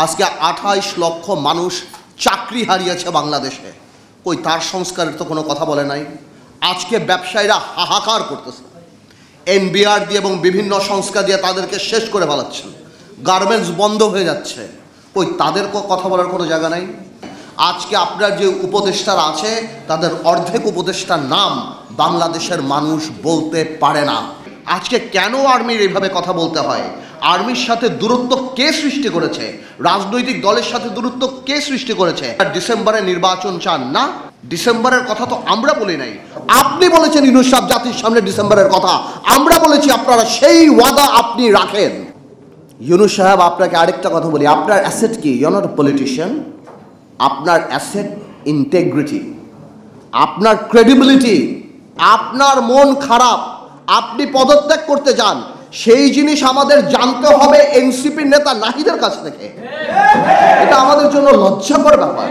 আজকে 28 লক্ষ মানুষ চাকরি হারিয়েছে বাংলাদেশে। কই তার সংস্কারের তো কোনো কথা বলে নাই। আজকে ব্যবসায়ীরা হাহাকার করতেছে, এনবিআর দিয়ে এবং বিভিন্ন সংস্থা দিয়ে তাদেরকে শেষ করে ফেলাচ্ছেন। গার্মেন্টস বন্ধ হয়ে যাচ্ছে, কই তাদের কথা বলার কোনো জায়গা নাই। আজকে আপনার যে উপদেষ্টারা আছে তাদের অর্ধেক উপদেষ্টার নাম বাংলাদেশের মানুষ বলতে পারে না। আজকে কেন আর্মির এইভাবে কথা বলতে হয়? আর্মির সাথে দূরত্ব কে সৃষ্টি করেছে? রাজনৈতিক দলের সাথে দূরত্ব কে সৃষ্টি করেছে? ডিসেম্বরে নির্বাচন চান না, ডিসেম্বরের কথা তো আমরা বলি নাই। আপনি বলেছেন ইউনূস সাহেব জাতির সামনে ডিসেম্বরের কথা, আমরা বলেছি আপনারা সেই ওয়াদা আপনি রাখেন। ইউনূস সাহেব, আপনাকে আরেকটা কথা বলি, আপনার অ্যাসেট কি? You are not a politician. আপনার অ্যাসেট ইন্টেগ্রিটি, আপনার ক্রেডিবিলিটি। আপনার মন খারাপ, আপনি পদত্যাগ করতে চান, সেই জিনিস আমাদের জানতে হবে এনসিপির নেতা নাহিদের কাছ থেকে। এটা আমাদের জন্য লজ্জাকর ব্যাপার।